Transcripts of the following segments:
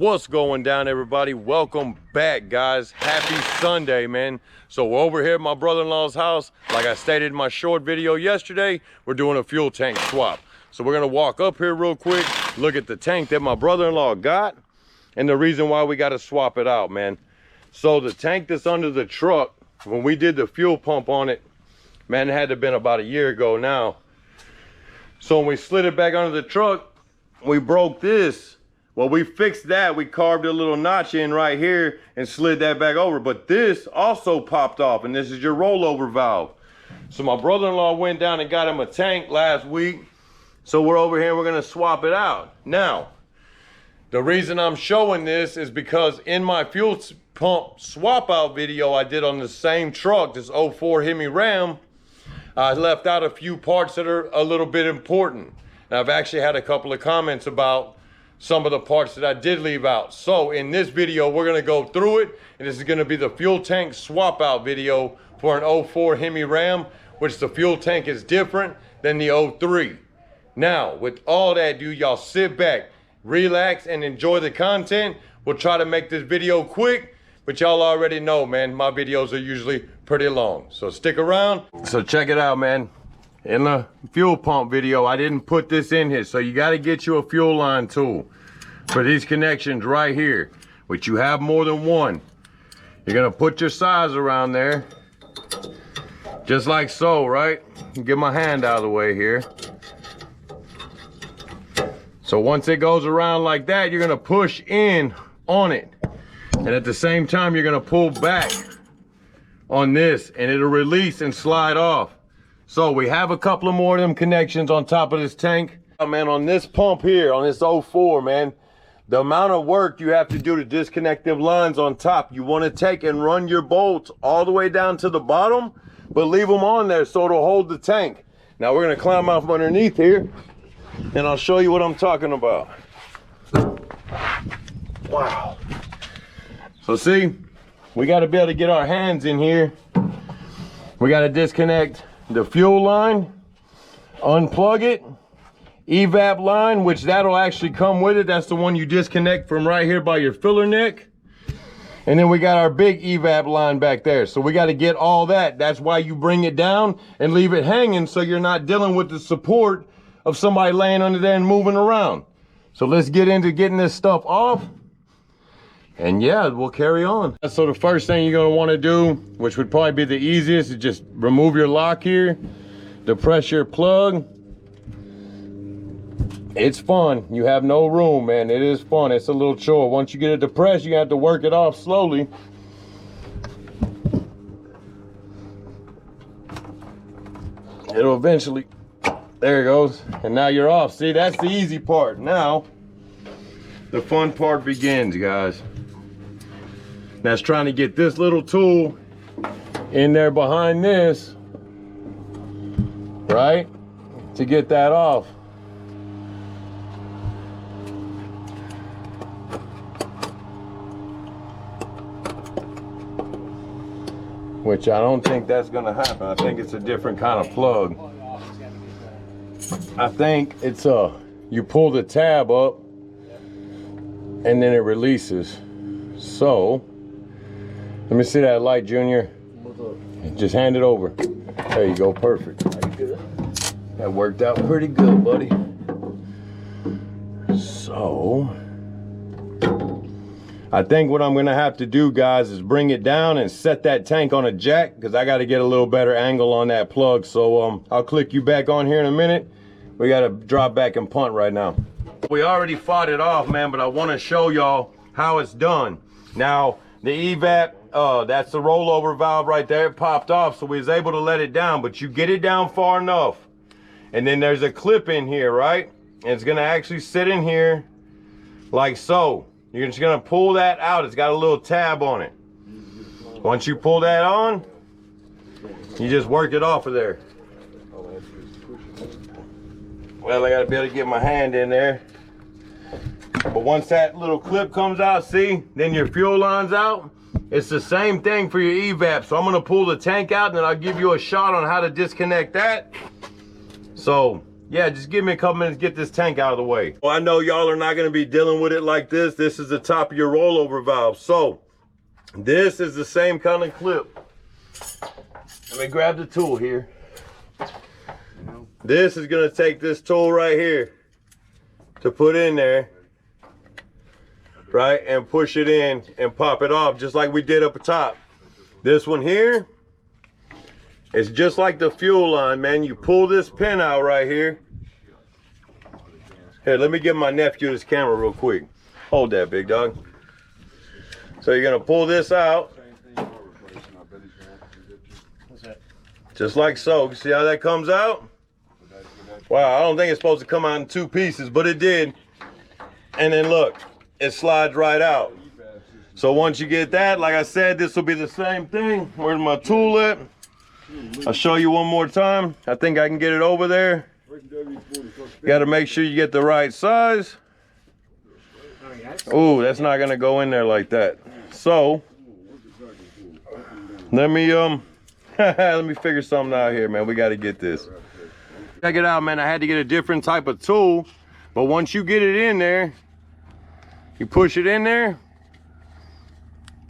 What's going down, everybody? Welcome back, guys. Happy Sunday, man. So we're over here at my brother-in-law's house. Like I stated in my short video yesterday, we're doing a fuel tank swap. So we're gonna walk up here real quick, look at the tank that my brother-in-law got, and the reason why we gotta swap it out, man. So the tank that's under the truck, when we did the fuel pump on it, man, it had to have been about a year ago now. So when we slid it back under the truck, we broke this. Well, we fixed that. We carved a little notch in right here and slid that back over. But this also popped off, and this is your rollover valve. So my brother-in-law went down and got him a tank last week. So we're over here and we're gonna swap it out. Now, the reason I'm showing this is because in my fuel pump swap out video I did on the same truck, this 04 Hemi Ram, I left out a few parts that are a little bit important. And I've actually had a couple of comments about some of the parts that I did leave out. So in this video, we're gonna go through it, and this is gonna be the fuel tank swap out video for an 04 Hemi Ram, which the fuel tank is different than the 03. Now, with all that, dude, y'all sit back, relax, and enjoy the content. We'll try to make this video quick, but y'all already know, man, my videos are usually pretty long. So stick around. So check it out, man. In the fuel pump video, I didn't put this in here, so you gotta get you a fuel line tool for these connections right here, which you have more than one. You're gonna put your size around there, just like so, right? Get my hand out of the way here. So once it goes around like that, you're gonna push in on it. And at the same time, you're gonna pull back on this, and it'll release and slide off. So we have a couple of more of them connections on top of this tank. Oh, man, on this pump here, on this 04, man, the amount of work you have to do to disconnect them lines on top, you want to take and run your bolts all the way down to the bottom, but leave them on there so it'll hold the tank. Now we're going to climb out from underneath here, and I'll show you what I'm talking about. Wow. So see, we got to be able to get our hands in here. We got to disconnect the fuel line, unplug it, evap line, which that'll actually come with it. That's the one you disconnect from right here by your filler neck. And then we got our big evap line back there. So we got to get all that. That's why you bring it down and leave it hanging, so you're not dealing with the support of somebody laying under there and moving around. So let's get into getting this stuff off. And yeah, we'll carry on. So the first thing you're gonna wanna do, which would probably be the easiest, is just remove your lock here, depress your plug. It's fun. You have no room, man. It is fun. It's a little chore. Once you get it depressed, you have to work it off slowly. It'll eventually, there it goes. And now you're off. See, that's the easy part. Now, the fun part begins, guys. That's trying to get this little tool in there behind this, right? To get that off. Which I don't think that's gonna happen. I think it's a different kind of plug. I think it's you pull the tab up and then it releases. So, let me see that light, Junior. Just hand it over. There you go, perfect. That worked out pretty good, buddy. So, I think what I'm gonna have to do, guys, is bring it down and set that tank on a jack, because I gotta get a little better angle on that plug. So I'll click you back on here in a minute. We gotta drop back and punt right now. We already fought it off, man, but I wanna show y'all how it's done. Now, the evap, that's the rollover valve right there. It popped off, so we was able to let it down, but you get it down far enough. And then there's a clip in here, right? And it's gonna actually sit in here like so. You're just gonna pull that out. It's got a little tab on it. Once you pull that on, you just work it off of there. Well, I gotta be able to get my hand in there. But once that little clip comes out, see, then your fuel line's out. It's the same thing for your evap. So I'm gonna pull the tank out and then I'll give you a shot on how to disconnect that. So Yeah, just give me a couple minutes to get this tank out of the way. Well, I know y'all are not gonna be dealing with it like this. This is the top of your rollover valve. So this is the same kind of clip. Let me grab the tool here. This is gonna take this tool right here to put in there, right, and push it in and pop it off just like we did up top. This one here, it's just like the fuel line, man. You pull this pin out right here. Here, let me give my nephew this camera real quick. Hold that, big dog. So you're gonna pull this out. Just like so. See how that comes out? Wow, I don't think it's supposed to come out in two pieces, but it did. And then look, it slides right out. So once you get that, like I said, this will be the same thing. Where's my tool at? I'll show you one more time. I think I can get it over there. You got to make sure you get the right size. Oh, that's not gonna go in there like that. So let me let me figure something out here, man. We got to get this. Check it out, man. I had to get a different type of tool, but once you get it in there, you push it in there.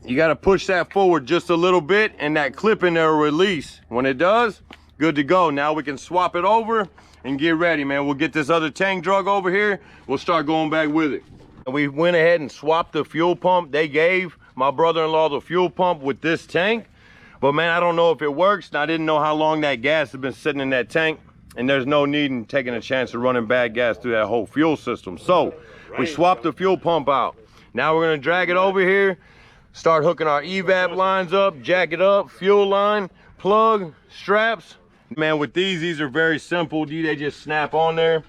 You got to push that forward just a little bit, and that clip in there will release. When it does, good to go. Now we can swap it over and get ready, man. We'll get this other tank drug over here. We'll start going back with it. And we went ahead and swapped the fuel pump. They gave my brother-in-law the fuel pump with this tank, but man, I don't know if it works. And I didn't know how long that gas had been sitting in that tank, and there's no need in taking a chance of running bad gas through that whole fuel system. So we swapped the fuel pump out. Now we're gonna drag it over here, start hooking our evap lines up, jack it up, fuel line, plug, straps. Man, with these are very simple. They just snap on there,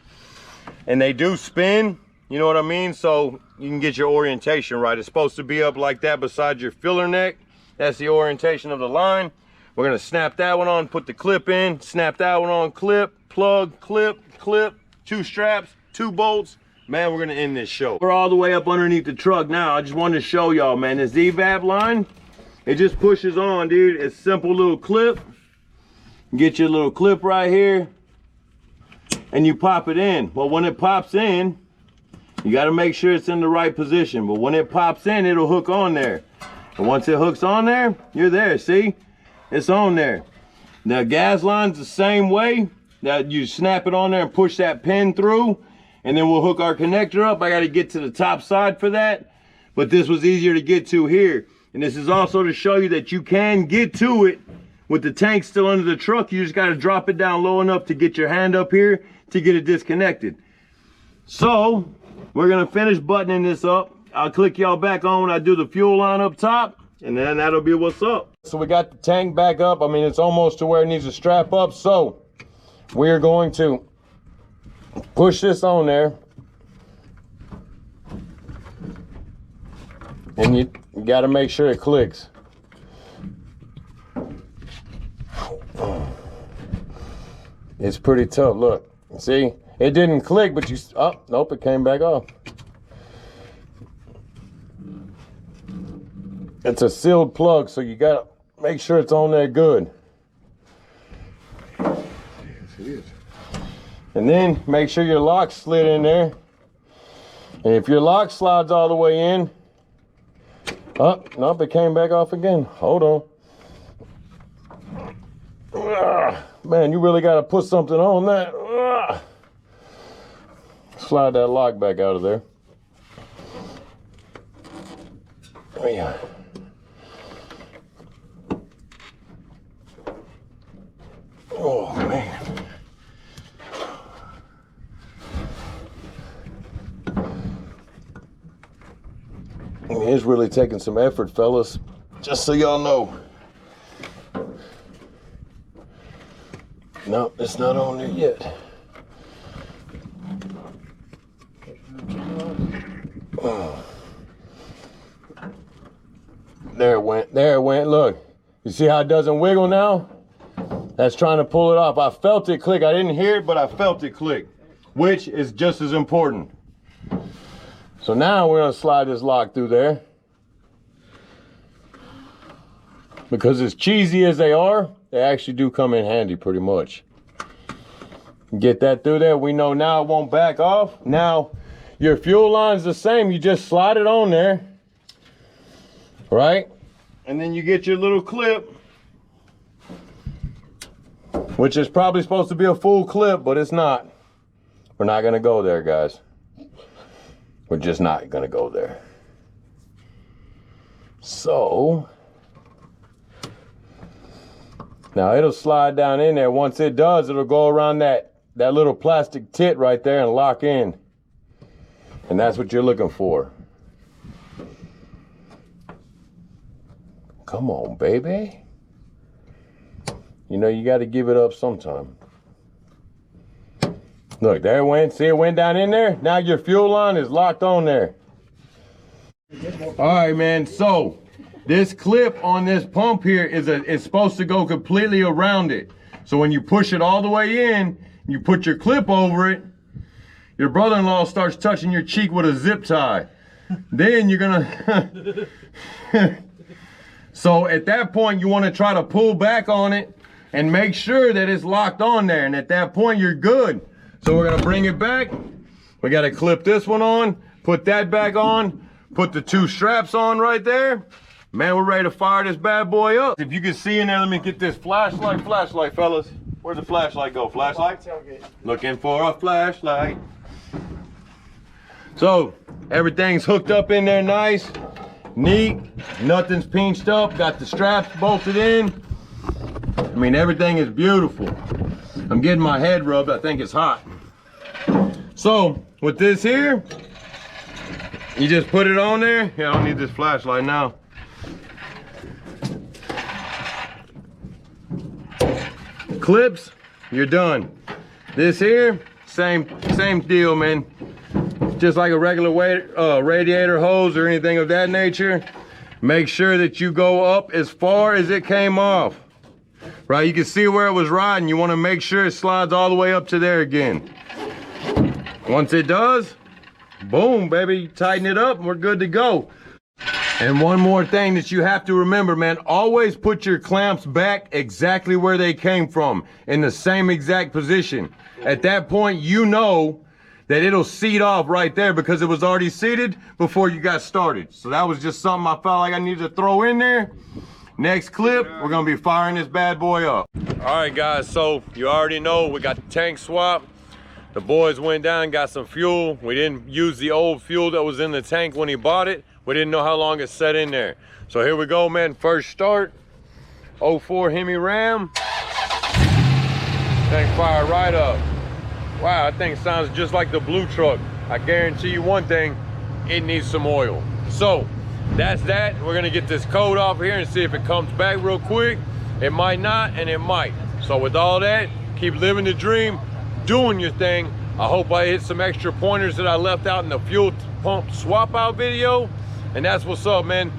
and they do spin, you know what I mean? So you can get your orientation right. It's supposed to be up like that beside your filler neck. That's the orientation of the line. We're gonna snap that one on, put the clip in, snap that one on, clip, plug, clip, clip, 2 straps, 2 bolts. Man, we're gonna end this show. We're all the way up underneath the truck now. I just wanted to show y'all, man, this evap line, it just pushes on, dude. It's simple little clip. Get your little clip right here, and you pop it in. But when it pops in, you gotta make sure it's in the right position. But when it pops in, it'll hook on there. And once it hooks on there, you're there, see? It's on there. The gas line's the same way. That you snap it on there and push that pin through, and then we'll hook our connector up. I got to get to the top side for that, but this was easier to get to here. And this is also to show you that you can get to it with the tank still under the truck. You just got to drop it down low enough to get your hand up here to get it disconnected. So we're gonna finish buttoning this up. I'll click y'all back on when I do the fuel line up top, and then that'll be what's up. So we got the tank back up. I mean, it's almost to where it needs to strap up. So we're going to push this on there, and you got to make sure it clicks. It's pretty tough. Look, see, it didn't click, but you, oh, nope, it came back off. It's a sealed plug, so you got to make sure it's on there good. Yes, it is. And then make sure your lock slid in there. And if your lock slides all the way in, oh, nope, it came back off again. Hold on. Man, you really got to put something on that. Slide that lock back out of there. Oh, yeah. Oh, man. It's really taking some effort, fellas, just so y'all know. No, it's not on there yet. Oh. There it went, there it went. Look, you see how it doesn't wiggle now? That's trying to pull it off. I felt it click. I didn't hear it, but I felt it click, which is just as important. So now we're gonna slide this lock through there. Because as cheesy as they are, they actually do come in handy pretty much. Get that through there. We know now it won't back off. Now your fuel line's the same. You just slide it on there, right? And then you get your little clip, which is probably supposed to be a full clip, but it's not. We're not gonna go there, guys. We're just not gonna go there. So, now it'll slide down in there. Once it does, it'll go around that little plastic tit right there and lock in. And that's what you're looking for. Come on, baby. You know, you got to give it up sometime. Look, there it went. See, it went down in there. Now your fuel line is locked on there. All right, man. So this clip on this pump here is supposed to go completely around it. So when you push it all the way in, you put your clip over it, your brother-in-law starts touching your cheek with a zip tie. Then you're gonna... So at that point, you want to try to pull back on it and make sure that it's locked on there. And at that point, you're good. So we're gonna bring it back. We gotta clip this one on, put that back on, put the two straps on right there. Man, we're ready to fire this bad boy up. If you can see in there, let me get this flashlight, fellas. Where'd the flashlight go? Flashlight? Looking for a flashlight. So everything's hooked up in there nice, neat, nothing's pinched up, got the straps bolted in. I mean, everything is beautiful. I'm getting my head rubbed, I think it's hot. So with this here, you just put it on there. Yeah, I don't need this flashlight now. Clips, you're done. This here, same deal, man. Just like a regular radiator hose or anything of that nature. Make sure that you go up as far as it came off. Right, you can see where it was riding. You want to make sure it slides all the way up to there again. Once it does, boom, baby, tighten it up and we're good to go. And one more thing that you have to remember, man, always put your clamps back exactly where they came from, in the same exact position. At that point, you know that it'll seat off right there because it was already seated before you got started. So that was just something I felt like I needed to throw in there. Next clip, we're gonna be firing this bad boy up. All right, guys, so you already know we got the tank swap. The boys went down, got some fuel. We didn't use the old fuel that was in the tank when he bought it. We didn't know how long it sat in there. So here we go, man. First start, 04 Hemi Ram. Tank fire right up. Wow, that thing sounds just like the blue truck. I guarantee you one thing, it needs some oil. So that's that. We're gonna get this coat off here and see if it comes back real quick. It might not, and it might. So with all that, keep living the dream, doing your thing. I hope I hit some extra pointers that I left out in the fuel pump swap out video. And that's what's up, man.